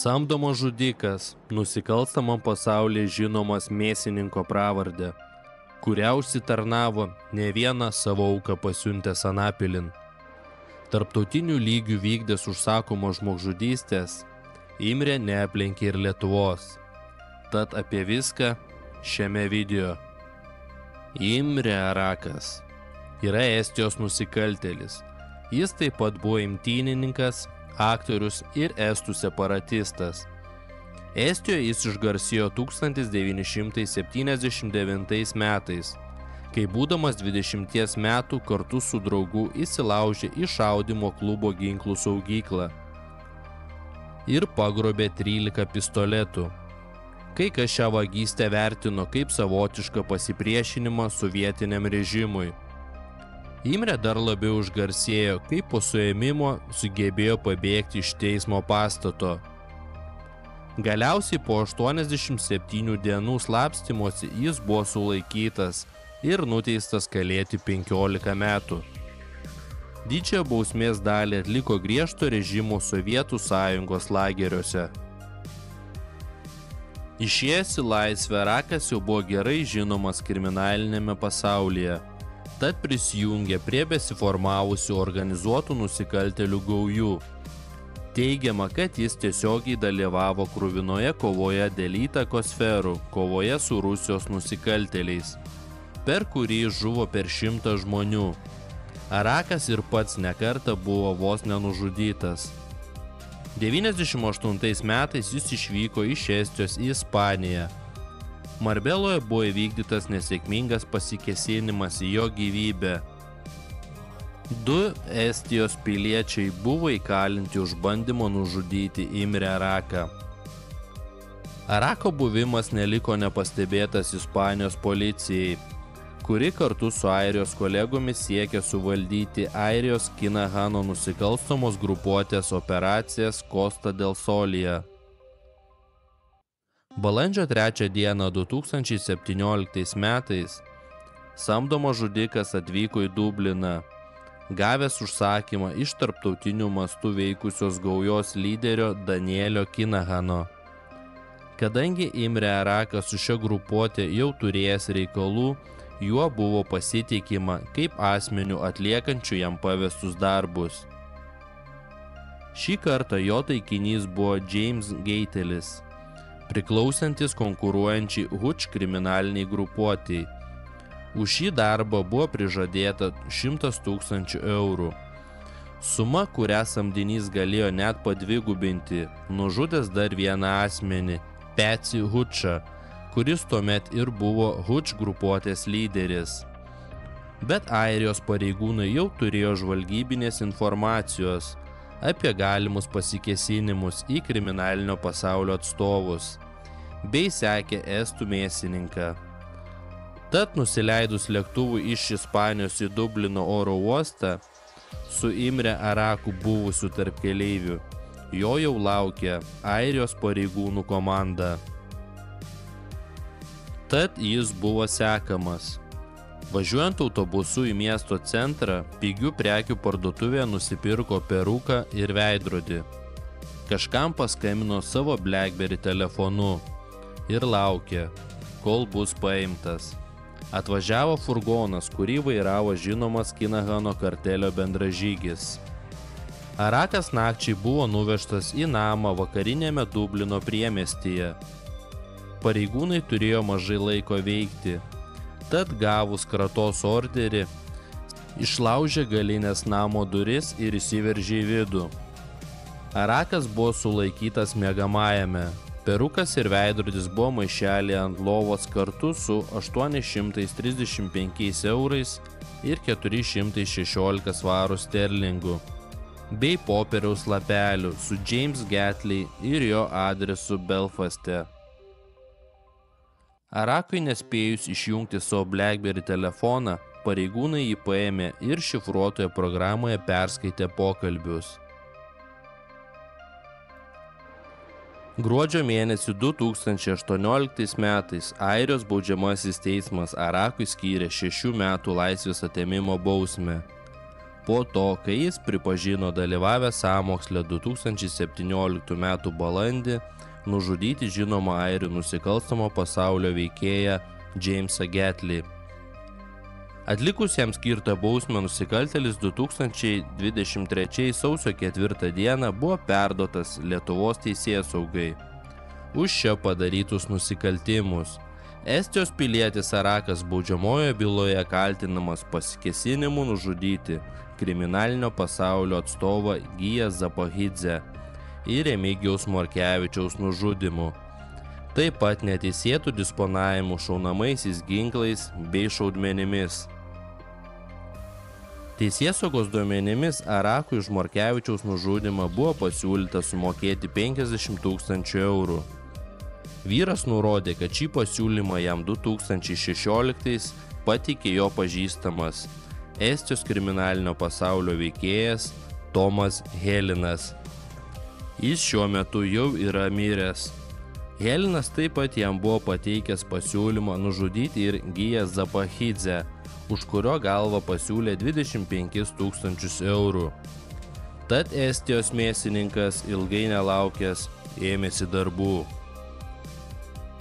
Samdomas žudikas, nusikalstamam pasaulyje žinomas mėsininko pravardę, kurią užsitarnavo ne vieną savo auką pasiuntęs anapilin. Tarptautinių lygių vykdęs užsakomos žmogžudystės, Imrė neaplenkė ir Lietuvos. Tad apie viską šiame video. Imrė Arakas yra Estijos nusikaltėlis. Jis taip pat buvo imtynininkas, aktorius ir estų separatistas. Estijoje jis išgarsėjo 1979 metais, kai būdamas 20 metų kartu su draugu įsilaužė į šaudymo klubo ginklų saugyklą ir pagrobė 13 pistoletų. Kai kas šią vagystę vertino kaip savotišką pasipriešinimą sovietiniam režimui. Imrė dar labiau užgarsėjo, kai po suėmimo sugebėjo pabėgti iš teismo pastato. Galiausiai po 87 dienų slapstymosi jis buvo sulaikytas ir nuteistas kalėti 15 metų. Didžiąją bausmės dalį atliko griežto režimo Sovietų Sąjungos lageriuose. Išėjęs į laisvę, Arakas jau buvo gerai žinomas kriminalinėme pasaulyje, tad prisijungė prie besiformavusių organizuotų nusikaltėlių gaujų. Teigiama, kad jis tiesiogiai dalyvavo kruvinoje kovoje dėl įtakos sferų, kovoje su Rusijos nusikaltėliais, per kurį žuvo per 100 žmonių. Arakas ir pats nekartą buvo vos nenužudytas. 98 metais jis išvyko iš Estijos į Ispaniją. Marbeloje buvo įvykdytas nesėkmingas pasikėsinimas į jo gyvybę. 2 Estijos piliečiai buvo įkalinti už bandymo nužudyti Imrę Araką. Arako buvimas neliko nepastebėtas Ispanijos policijai, kuri kartu su Airijos kolegomis siekė suvaldyti Airijos Kinahano nusikalstamos grupuotės operacijas Costa del Solyje. Balandžio 3 dieną 2017 metais samdomas žudikas atvyko į Dubliną, gavęs užsakymą iš tarptautinių mastų veikusios gaujos lyderio Danielio Kinahano. Kadangi Imrė Arakas su šia grupuotė jau turėjęs reikalų, juo buvo pasitikima kaip asmeniu atliekančiu jam pavestus darbus. Šį kartą jo taikinys buvo James Gaitelis, priklausantis konkuruojančiai Huč kriminaliniai grupuotei. Už šį darbą buvo prižadėta 100 000 eurų. Suma, kurią samdinys galėjo net padvigubinti, nužudęs dar vieną asmenį, Patsy Hučą, kuris tuomet ir buvo Huč grupuotės lyderis. Bet Airijos pareigūnai jau turėjo žvalgybinės informacijos apie galimus pasikėsinimus į kriminalinio pasaulio atstovus, bei sekė estų mėsininką. Tad nusileidus lėktuvui iš Ispanijos į Dublino oro uostą, su Imrė Araku buvusiu tarp keleivių, jo jau laukė Airijos pareigūnų komanda. Tad jis buvo sekamas. Važiuojant autobusu į miesto centrą, pigių prekių parduotuvėje nusipirko peruką ir veidrodį. Kažkam paskambino savo BlackBerry telefonu ir laukė, kol bus paimtas. Atvažiavo furgonas, kurį vairavo žinomas Kinahano kartelio bendražygis. Arakas nakčiai buvo nuvežtas į namą vakarinėme Dublino priemiestyje. Pareigūnai turėjo mažai laiko veikti, tad gavus kratos orderį, išlaužė galinės namo duris ir įsiveržė į vidų. Arakas buvo sulaikytas miegamajame. Perukas ir veidrodis buvo maišelį ant lovos kartu su 835 eurais ir 416 svarų sterlingų, bei popieriaus lapelių su James Gatley ir jo adresu Belfaste. Arakui nespėjus išjungti savo BlackBerry telefoną, pareigūnai jį paėmė ir šifruotoje programoje perskaitė pokalbius. Gruodžio mėnesį 2018 metais Airijos baudžiamasis teismas Arakui skyrė 6 metų laisvės atėmimo bausmę. po to, kai jis pripažino dalyvavęs sąmoksle 2017 m. balandį nužudyti žinomą airių nusikalstamo pasaulio veikėją Jamesą Gately. Atlikus jam skirtą bausmę nusikaltėlis 2023 sausio 4 dieną buvo perduotas Lietuvos teisėsaugai už čia padarytus nusikaltimus. Estijos pilietis Arakas baudžiamojoje byloje kaltinamas pasikėsinimu nužudyti kriminalinio pasaulio atstovą Giją Zapahidzę ir Remigijaus Morkevičiaus nužudymu, taip pat neteisėtų disponavimu šaunamaisiais ginklais bei šaudmenimis. Teisėsaugos duomenimis Arakui už Morkevičiaus nužudymą buvo pasiūlyta sumokėti 50 000 eurų. Vyras nurodė, kad šį pasiūlymą jam 2016 pateikė jo pažįstamas Estijos kriminalinio pasaulio veikėjas Tomas Helinas. Jis šiuo metu jau yra miręs. Helinas taip pat jam buvo pateikęs pasiūlymą nužudyti ir Giją Zapahidzę, už kurio galvą pasiūlė 25 000 eurų. Tad Estijos mėsininkas ilgai nelaukęs ėmėsi darbų.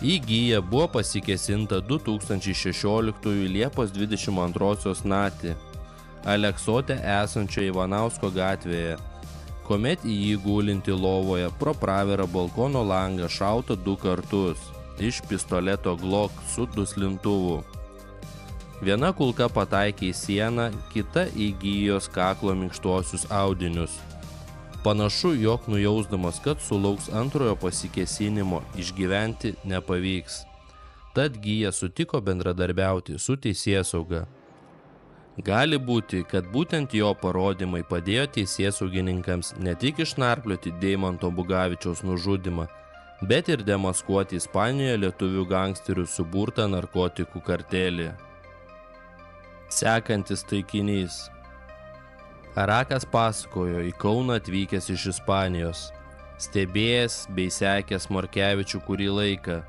Į Giją buvo pasikėsinta 2016 Liepos 22 naktį Aleksote esančio Ivanausko gatvėje, kuomet į jį gulinti lovoje pro pravirą balkono langą šauta 2 kartus iš pistoleto Glock su duslintuvu. Viena kulka pataikė į sieną, kita į Gijos kaklo minkštuosius audinius. Panašu, jog nujausdamas, kad sulauks antrojo pasikėsinimo, išgyventi nepavyks. Tad Gija sutiko bendradarbiauti su teisėsauga. Gali būti, kad būtent jo parodymai padėjo teisėsaugininkams ne tik išnarplioti Deimanto Bugavičiaus nužudymą, bet ir demaskuoti Ispanijoje lietuvių gangsterių suburtą narkotikų kartelį. Sekantis taikinys. Arakas pasakojo į Kauną atvykęs iš Ispanijos, stebėjęs bei sekęs Morkevičių kurį laiką.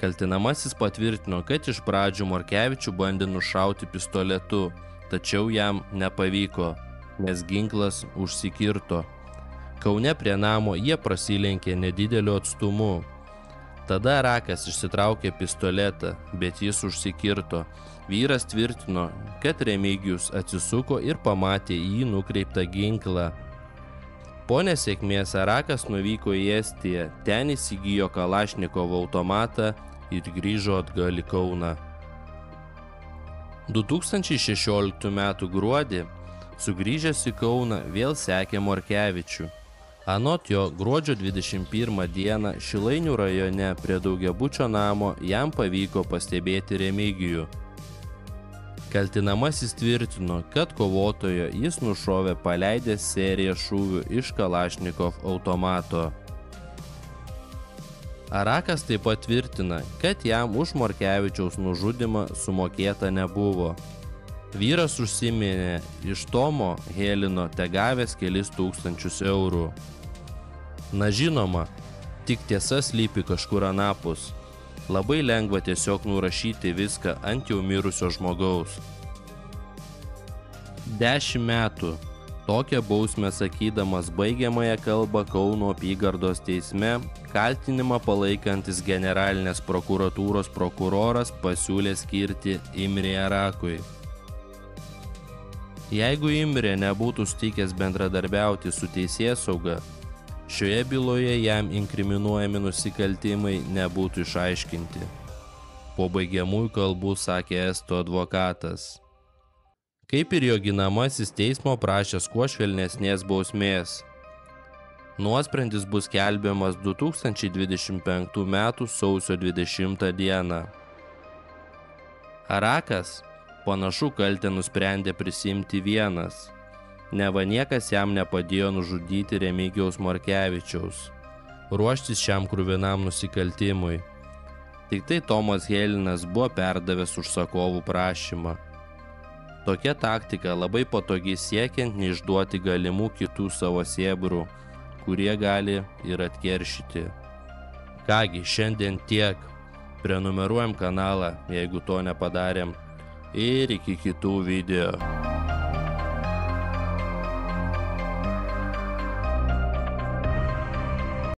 Kaltinamasis patvirtino, kad iš pradžių Morkevičių bandė nušauti pistoletu, tačiau jam nepavyko, nes ginklas užsikirto. Kaune prie namo jie prasilenkė nedideliu atstumu. Tada Arakas išsitraukė pistoletą, bet jis užsikirto. Vyras tvirtino, kad Remigijus atsisuko ir pamatė į jį nukreiptą ginklą. Po nesėkmės Arakas nuvyko į Estiją, ten įsigijo Kalašnikovo automatą ir grįžo atgal į Kauną. 2016 m. gruodį, sugrįžęs į Kauną, vėl sekė Morkevičių. Anot jo, gruodžio 21 dieną Šilainių rajone prie daugiabučio namo jam pavyko pastebėti Remigijų. Kaltinamasis tvirtino, kad kovotojo jis nušovė paleidęs seriją šūvių iš Kalašnikov automato. Arakas taip pat tvirtina, kad jam už Morkevičiaus nužudymą sumokėta nebuvo. Vyras užsiminė iš Tomo Helino tegavęs kelis tūkstančius eurų. Na žinoma, tik tiesa slypi kažkur anapus. Labai lengva tiesiog nurašyti viską ant jau mirusio žmogaus. 10 metų. Tokią bausmę sakydamas baigiamąją kalbą Kauno apygardos teisme, kaltinimą palaikantis generalinės prokuratūros prokuroras pasiūlė skirti Imrei Arakui. Jeigu Imrė nebūtų sutikęs bendradarbiauti su teisėsauga, šioje byloje jam inkriminuojami nusikaltimai nebūtų išaiškinti. Po baigiamųjų kalbų sakė estų advokatas. Kaip ir jo ginamasis, teismo prašęs kuo švelnesnės bausmės. Nuosprendis bus skelbiamas 2025 m. sausio 20 dieną. Arakas panašu kaltę nusprendė prisimti vienas. Neva niekas jam nepadėjo nužudyti Remigijaus Morkevičiaus, ruoštis šiam kruvinam nusikaltimui. Tik tai Tomas Helinas buvo perdavęs užsakovų prašymą. Tokia taktika labai patogi siekiant neišduoti galimų kitų savo sėbrų, kurie gali ir atkeršyti. Kągi, šiandien tiek. Prenumeruojam kanalą, jeigu to nepadarėm, ir iki kitų video.